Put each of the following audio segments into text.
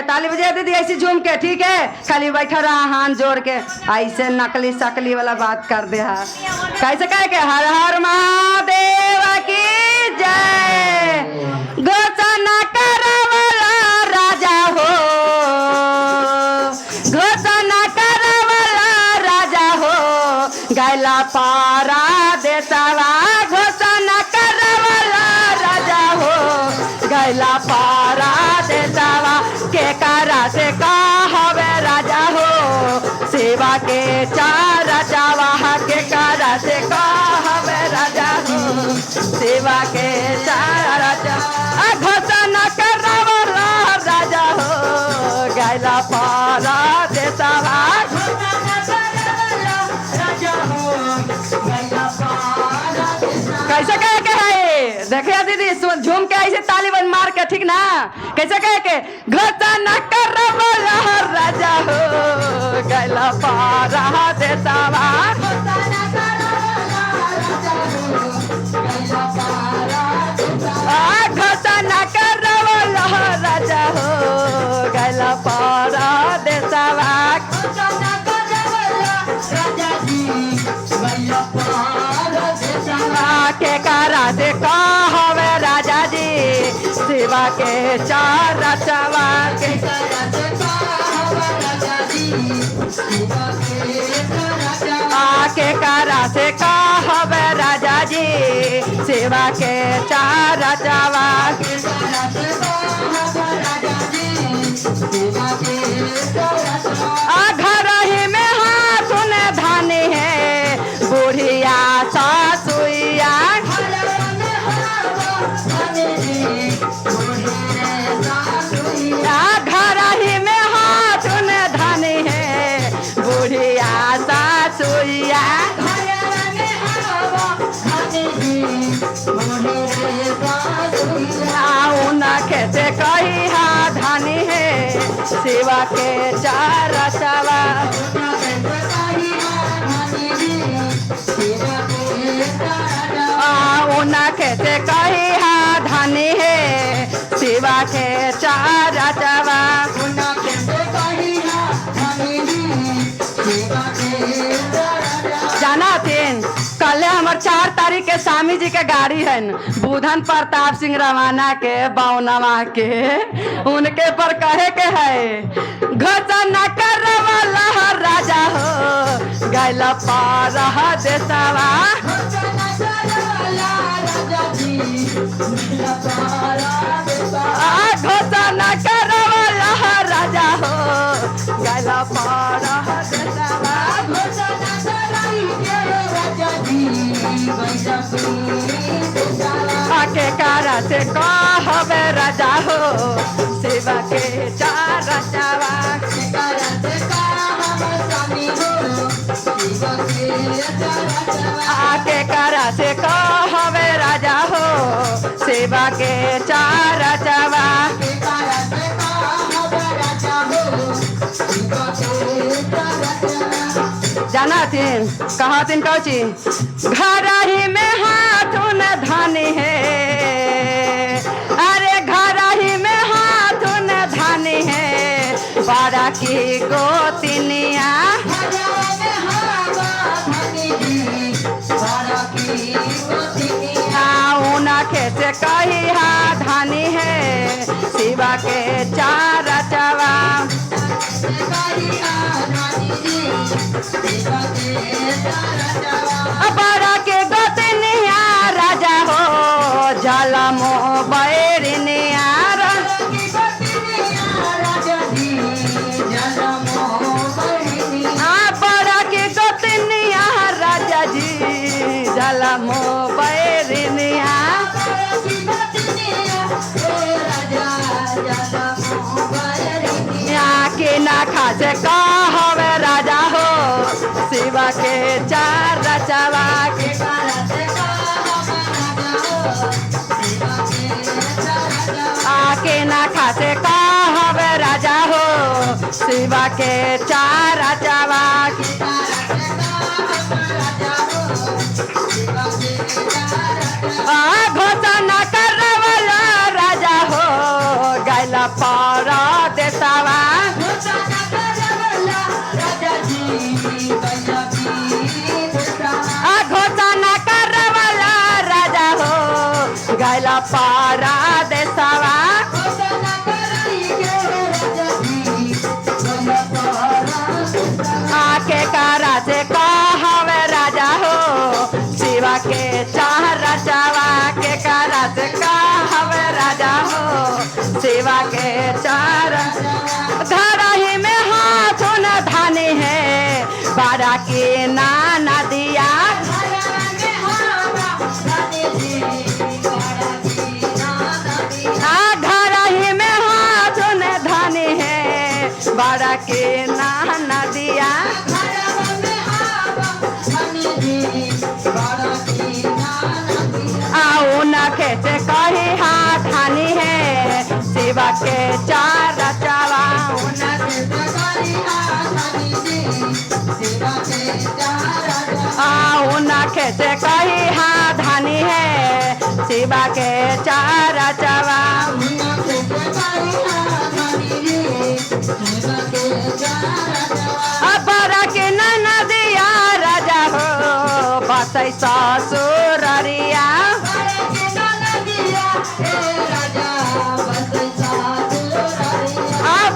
ताली बजा दीदी ऐसी झूम के, ठीक है? खाली बैठा रहा हाथ जोड़ के, ऐसे नकली सकली वाला बात कर दे हा। कैसे कह के हर हर महादेव की जय। घोषणा करवला राजा हो, घोषणा करवला राजा हो, गैला पारा देसवा। घोषणा करवला राजा हो, गैला पारा देसवा। के करा से कहवे राजा हो, सेवा के चार चावा। के करा से कहवे राजा हो, सेवा के चार चावा। घोषणा करवला राजा हो, गैला पारा देसवा। कैसे कह के है देखिए दीदी, झूम के ऐसे ताली बन मार के, ठीक ना? कैसे कह के घोषणा करवला राजा हो, गैला पारा देसवा। घोषणा करवला राजा हो, गैला पारा देसवा। के करा से कहवे राजा जी, सेवा के चार चवा। के करा से कहवे राजा जी, सेवा के चार। के करा से कहवे राजा जी, सेवा के चार चवा। के करा से कहवे राजा जी, सेवा के चार चवा। घर ही में हाथ ने धानी है, बुढ़िया सासुइया। घर ही में हाथ ने धानी है, बुढ़िया सासुइया। उनके से कही हा धानी है, सेवा के चार चवा। उनके से कही हा धानी है, सेवा के चार चवा। जाना तीन कल हमार 4 तारीख के स्वामी जी के गाड़ी है, बुधन प्रताप सिंह रवाना के बावनवा के। उनके पर कहे के है घोषणा करवला राजा हो, गैला पारा देसवा। घोषणा करवला राजा हो, गैला पारा देसवा। के करा से कहवे राजा हो, सेवा के चार चवा। के करा से कहवे राजा हो, सेवा के चार चवा। जाना तीन कहा तीन कौची घर ही में हाथ न धानी है। अरे घर ही में हाथ न धानी है, बारा की गोतिनिया। उनके से कही हा धानी है, शिवा के चार चवा। बड़ा के गोतनिया राजा हो, जाला मो बैरिनिया। बड़ा के गोतनिया राजा जी, जाला मो बैरिनिया। के ना खासे कहवे राजा हो, शिवा के चार चवा। आके ना खासे कहवे राजा हो, शिवा के चार चवा। घोषणा करवला राजा हो, गैला पारा देसावा घोषणा करवला राजा हो गैला पारा देसावा आके कारा से कहवे राजा हो शिवा के चाह रचावा के कारा से कहवे राजा हो शिवा के चार घर ही में हाथ न धानी है बारा की नाना दिया घर ही में हाथ न धानी है बारा की नाना दिया आओ न खेचे कही हाथ हानि है शिवा के चार रचावा आओ न खेचे कही हाथ हानि है शिवा के चार रचावा बरा के नदिया राजा हो बसै ससुररिया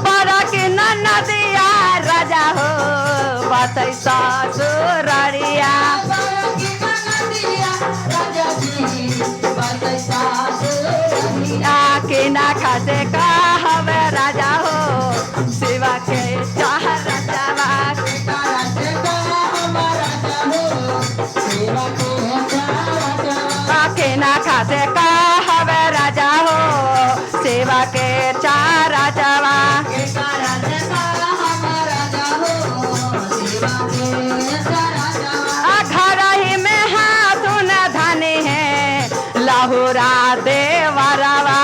बरा के नदिया राजा हो बसै ससुररिया के ना खासे कहवे राजा हो शिवा के चाह रचावा के ना खासे कहवे राजा हो शिवा के चार रचावा घर ही में हाथ न धनी है लाहुरा देवरवा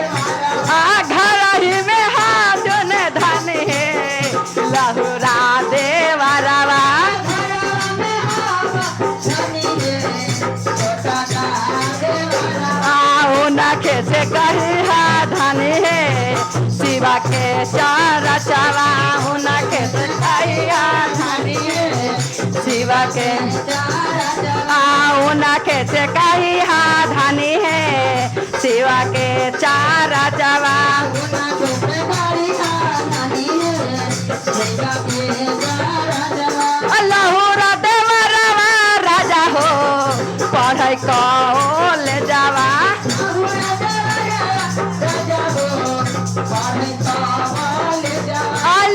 घर ही में हाथ न धनी है लाहुरा देवरवा आओ न खेसे कही धनी है शिवा के चार रचावा न खेसे कही धनी है शिवा के आओ न खेसे कही धनी है शिवा के चार रचावा लाहुरा देवरवा राजा हो पढ़ाई कॉलेज जावा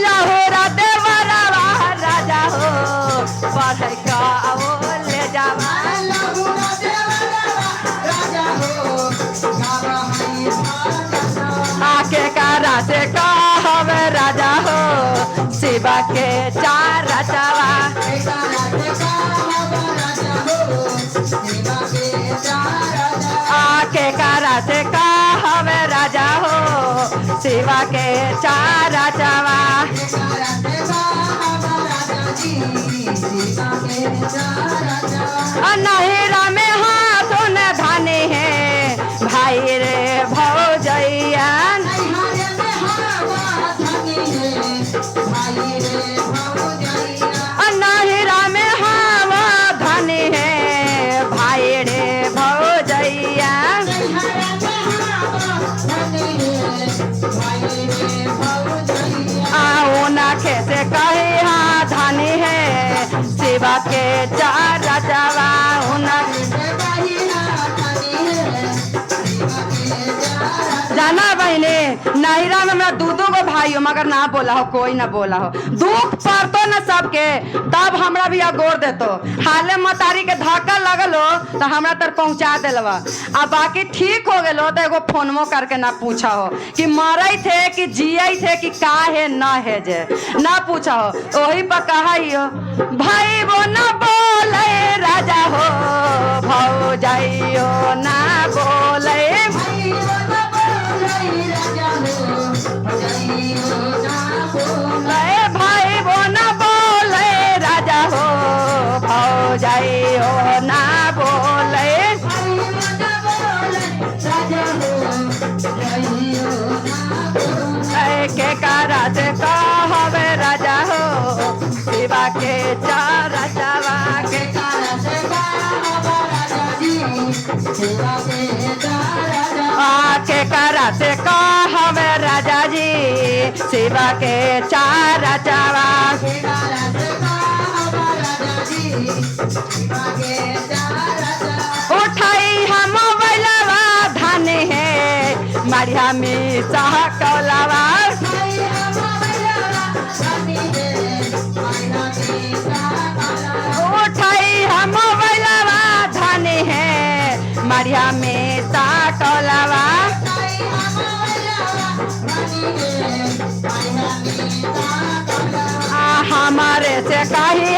लाहुरा देवरवा राजा हो पढ़ाई कॉलेज जावा आके कारा से कहवे राजा हो शिवा के चार रचावा आके कारा से कहवे राजा हो शिवा के चार रचावा नहिरा में हाथ न धाने हैं भाई रे भौजैया नहिरा में हवा धनी है भाई रे भौजैया आओ न खेसे कही धनी है शिवा के चार रचावा जाना बहने नहिरा में मेरा दू गो भाई हो मगर ना बोला हो कोई ना बोला हो दुख पड़तो न सबके तब हमरा भी अगोर देतो हाले मतारी के धक्का लगल हो तो हमरा तर पहुंचा दिलवा आ बाकी ठीक हो गलो तो एगो फोनमो करके ना पूछा हो कि मरई थे कि जियई थे कि का है न है जे ना पूछा हो वही पर कहा हो भाई वो ना बोले राजा हो भौजाइयो ना बोले भाई वो ना बोले राजा हो भौजाइयो ना बोले आके करा से कहब राजा जी शिव के चार चवा उठाई हम बैलवा धन है मरिया में सह कौलवा उठाई हम बैलवा धन है मरिया में सह कौलवा हमारे से कही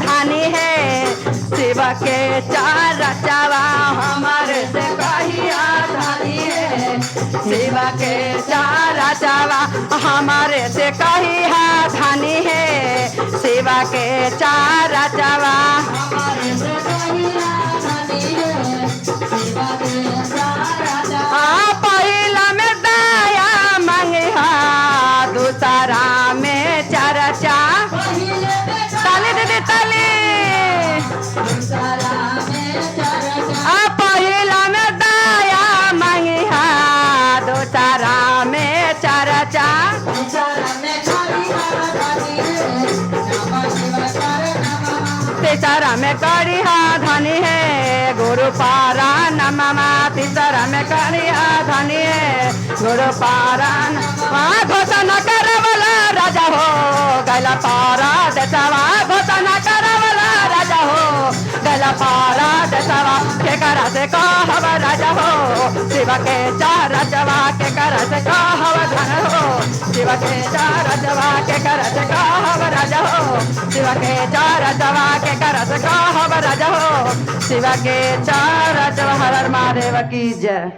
धानी है शिव के चार चवा हमारे से कही धानी है शिव के चार चवा हमारे से कही धानी है शिव के चार चवा पहला में दया मांगे दूसरा में चर्चा ताली दीदी ताली पहला में दया मांगी दूसरा में चर्चा तीसरा में करी धनी है गुरु पारा नममा तीसरा में करी धनी है गुरु पारा घोषणा करे वाला राजा हो गला पारा दसवा घोषणा करे वाला राजा हो गला पारा दसवा के करा से कहब राजा हो शिव के चार जवा के करा से कहब धन हो शिव के चार जवा के करा से कहब राजा हो शिव के चार जवा के करा से कहब राजा हो शिव के चार जवा हर हर महादेव की जय।